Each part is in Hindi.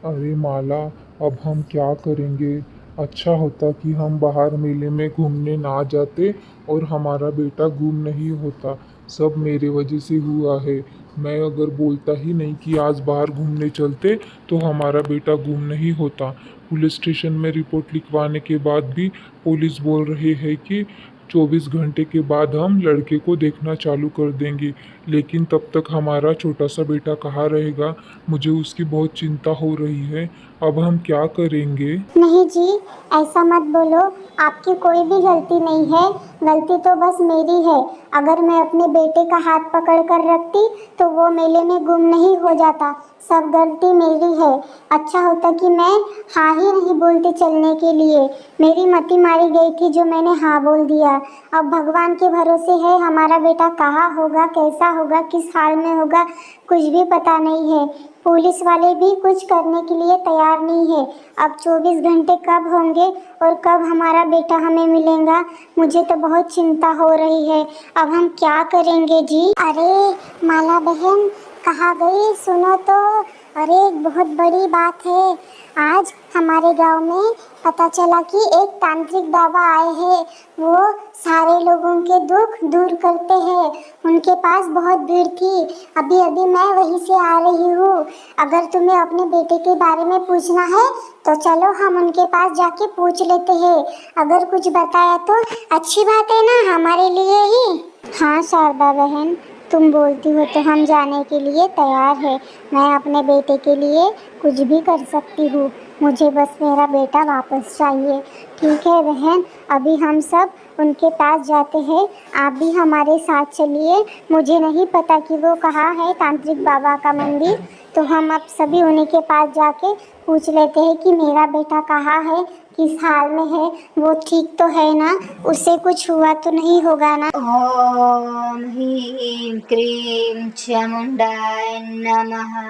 अरे माला, अब हम क्या करेंगे? अच्छा होता कि हम बाहर मेले में घूमने ना जाते और हमारा बेटा गुम नहीं होता। सब मेरे वजह से हुआ है। मैं अगर बोलता ही नहीं कि आज बाहर घूमने चलते तो हमारा बेटा गुम नहीं होता। पुलिस स्टेशन में रिपोर्ट लिखवाने के बाद भी पुलिस बोल रही है कि 24 घंटे के बाद हम लड़के को देखना चालू कर देंगे। लेकिन तब तक हमारा छोटा सा बेटा कहाँ रहेगा? मुझे उसकी बहुत चिंता हो रही है। अब हम क्या करेंगे? नहीं जी, ऐसा मत बोलो। आपकी कोई भी गलती नहीं है। गलती तो बस मेरी है। अगर मैं अपने बेटे का हाथ पकड़ कर रखती तो वो मेले में गुम नहीं हो जाता। सब गलती मेरी है। अच्छा होता कि मैं हाँ ही नहीं बोलती चलने के लिए। मेरी मति मारी गई थी जो मैंने हाँ बोल दिया। अब भगवान के भरोसे है, हमारा बेटा कहाँ होगा, कैसा होगा, किस हाल में होगा, कुछ भी पता नहीं है। पुलिस वाले भी कुछ करने के लिए तैयार नहीं है। अब 24 घंटे कब होंगे और कब हमारा बेटा हमें मिलेगा? मुझे तो बहुत चिंता हो रही है। अब हम क्या करेंगे जी? अरे माला बहन, कहाँ गई? सुनो तो। अरे एक बहुत बड़ी बात है। आज हमारे गांव में पता चला कि एक तांत्रिक बाबा आए हैं। वो सारे लोगों के दुख दूर करते हैं। उनके पास बहुत भीड़ थी। अभी अभी मैं वहीं से आ रही हूँ। अगर तुम्हें अपने बेटे के बारे में पूछना है तो चलो हम उनके पास जाके पूछ लेते हैं। अगर कुछ बताया तो अच्छी बात है ना, हमारे लिए ही। हाँ शारदा बहन, तुम बोलती हो तो हम जाने के लिए तैयार है। मैं अपने बेटे के लिए कुछ भी कर सकती हूँ। मुझे बस मेरा बेटा वापस चाहिए। ठीक है बहन, अभी हम सब उनके पास जाते हैं। आप भी हमारे साथ चलिए। मुझे नहीं पता कि वो कहाँ है तांत्रिक बाबा का मंदिर। तो हम अब सभी उन्हीं के पास जाके पूछ लेते हैं कि मेरा बेटा कहाँ है, किस हाल में है, वो ठीक तो है ना, उसे कुछ हुआ तो नहीं होगा ना। ओम ह्रीं क्रीं चामुंडाय नमः।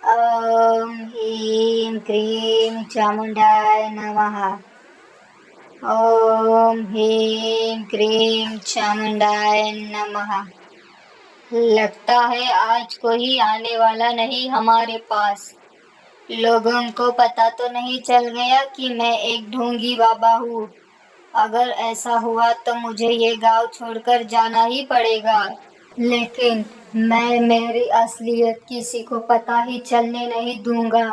ओम ह्रीं क्रीं चामुंडाय नमः। ओम ह्रीं क्रीं चामुंडाय नमः। लगता है आज कोई आने वाला नहीं हमारे पास। लोगों को पता तो नहीं चल गया कि मैं एक ढोंगी बाबा हूँ। अगर ऐसा हुआ तो मुझे ये गांव छोड़कर जाना ही पड़ेगा। लेकिन मैं मेरी असलियत किसी को पता ही चलने नहीं दूंगा।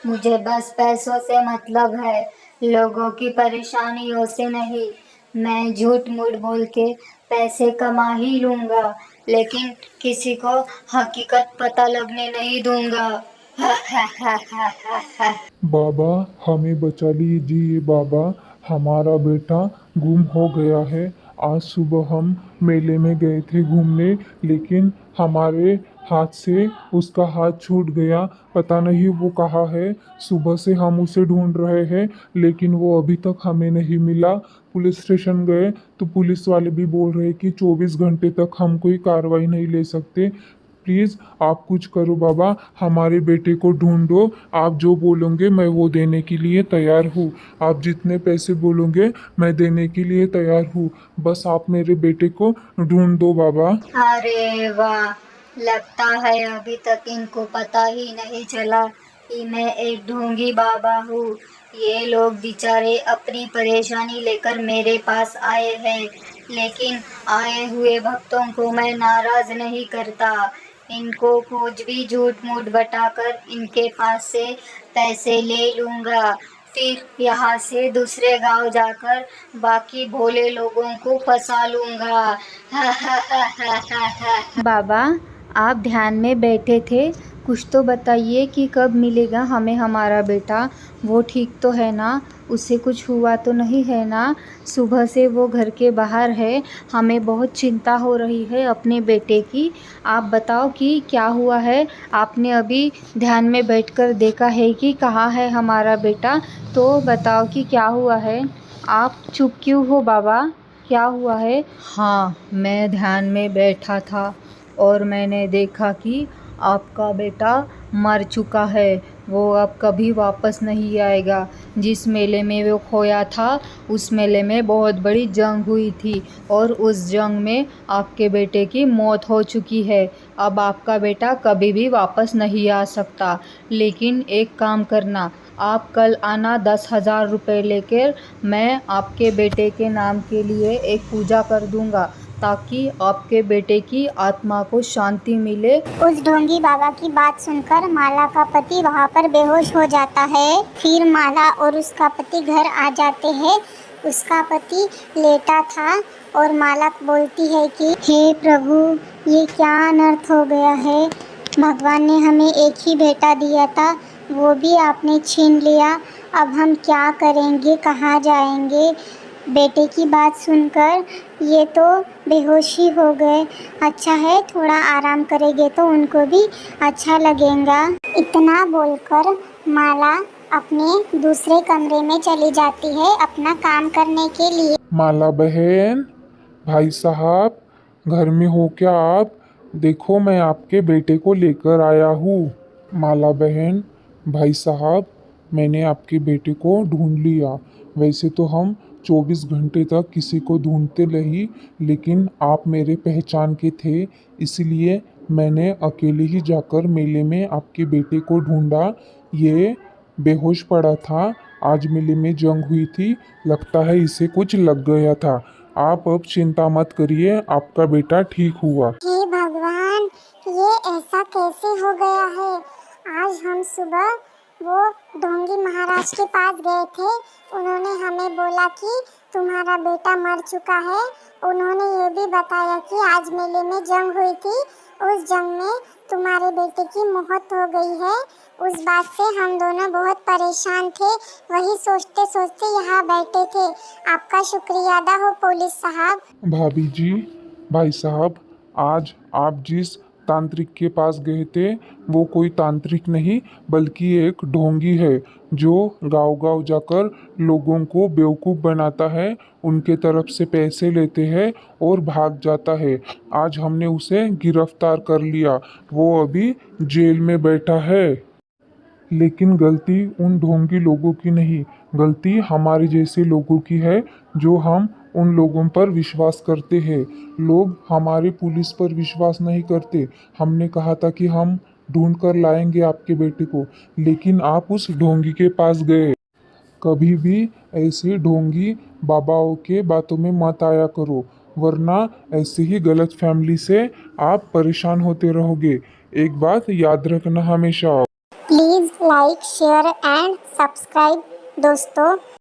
मुझे बस पैसों से मतलब है, लोगों की परेशानियों से नहीं। मैं झूठ मूठ बोल के पैसे कमा ही लूंगा, लेकिन किसी को हकीकत पता लगने नहीं दूंगा। बाबा, हमें बचा लीजिए बाबा। हमारा बेटा गुम हो गया है। आज सुबह हम मेले में गए थे घूमने, लेकिन हमारे हाथ से उसका हाथ छूट गया। पता नहीं वो कहाँ है। सुबह से हम उसे ढूंढ रहे हैं, लेकिन वो अभी तक हमें नहीं मिला। पुलिस स्टेशन गए तो पुलिस वाले भी बोल रहे कि 24 घंटे तक हम कोई कार्रवाई नहीं ले सकते। प्लीज़ आप कुछ करो बाबा, हमारे बेटे को ढूंढो। आप जो बोलोगे मैं वो देने के लिए तैयार हूँ। आप जितने पैसे बोलोगे मैं देने के लिए तैयार हूँ। बस आप मेरे बेटे को ढूंढ दो बाबा। अरे वाह, लगता है अभी तक इनको पता ही नहीं चला कि मैं एक ढोंगी बाबा हूँ। ये लोग बेचारे अपनी परेशानी लेकर मेरे पास आए हैं, लेकिन आए हुए भक्तों को मैं नाराज नहीं करता। इनको कुछ भी झूठ मूठ बताकर इनके पास से पैसे ले लूँगा। फिर यहाँ से दूसरे गांव जाकर बाकी भोले लोगों को फंसा लूँगा। बाबा, आप ध्यान में बैठे थे, कुछ तो बताइए कि कब मिलेगा हमें हमारा बेटा। वो ठीक तो है ना? उसे कुछ हुआ तो नहीं है ना? सुबह से वो घर के बाहर है। हमें बहुत चिंता हो रही है अपने बेटे की। आप बताओ कि क्या हुआ है। आपने अभी ध्यान में बैठकर देखा है कि कहाँ है हमारा बेटा? तो बताओ कि क्या हुआ है। आप चुप क्यों हो बाबा? क्या हुआ है? हाँ, मैं ध्यान में बैठा था और मैंने देखा कि आपका बेटा मर चुका है। वो अब कभी वापस नहीं आएगा। जिस मेले में वो खोया था उस मेले में बहुत बड़ी जंग हुई थी और उस जंग में आपके बेटे की मौत हो चुकी है। अब आपका बेटा कभी भी वापस नहीं आ सकता। लेकिन एक काम करना, आप कल आना 10,000 रुपये लेकर। मैं आपके बेटे के नाम के लिए एक पूजा कर दूंगा ताकि आपके बेटे की आत्मा को शांति मिले। उस ढोंगी बाबा की बात सुनकर माला का पति वहाँ पर बेहोश हो जाता है। फिर माला और उसका पति घर आ जाते हैं। उसका पति लेटा था और माला बोलती है कि हे प्रभु, ये क्या अनर्थ हो गया है। भगवान ने हमें एक ही बेटा दिया था, वो भी आपने छीन लिया। अब हम क्या करेंगे, कहाँ जाएंगे। बेटे की बात सुनकर ये तो बेहोशी हो गए। अच्छा है, थोड़ा आराम करेंगे तो उनको भी अच्छा लगेगा। इतना बोलकर माला अपने दूसरे कमरे में चली जाती है अपना काम करने के लिए। माला बहन, भाई साहब, घर में हो क्या आप? देखो मैं आपके बेटे को लेकर आया हूँ। माला बहन, भाई साहब, मैंने आपके बेटे को ढूंढ लिया। वैसे तो हम 24 घंटे तक किसी को ढूंढते रही, लेकिन आप मेरे पहचान के थे, इसलिए मैंने अकेले ही जाकर मेले में आपके बेटे को ढूंढा। ये बेहोश पड़ा था। आज मेले में जंग हुई थी, लगता है इसे कुछ लग गया था। आप अब चिंता मत करिए, आपका बेटा ठीक हुआ। हे भगवान, ये ऐसा कैसे हो गया है। आज हम सुबह वो ढोंगी महाराज के पास गए थे। उन्होंने हमें बोला कि तुम्हारा बेटा मर चुका है। उन्होंने ये भी बताया कि आज मेले में जंग हुई थी, उस जंग में तुम्हारे बेटे की मौत हो गई है। उस बात से हम दोनों बहुत परेशान थे, वही सोचते सोचते यहाँ बैठे थे। आपका शुक्रिया अदा हो पुलिस साहब। भाभी जी, भाई साहब, आज आप जिस तांत्रिक के पास गए थे वो कोई तांत्रिक नहीं बल्कि एक ढोंगी है, जो गांव-गांव जाकर लोगों को बेवकूफ़ बनाता है, उनके तरफ से पैसे लेते हैं और भाग जाता है। आज हमने उसे गिरफ्तार कर लिया, वो अभी जेल में बैठा है। लेकिन गलती उन ढोंगी लोगों की नहीं, गलती हमारे जैसे लोगों की है, जो हम उन लोगों पर विश्वास करते हैं। लोग हमारे पुलिस पर विश्वास नहीं करते। हमने कहा था कि हम ढूंढ कर लाएंगे आपके बेटे को, लेकिन आप उस ढोंगी के पास गए। कभी भी ऐसे ढोंगी बाबाओं के बातों में मत आया करो, वरना ऐसे ही गलत फैमिली से आप परेशान होते रहोगे। एक बात याद रखना हमेशा। Please like, share and subscribe दोस्तों।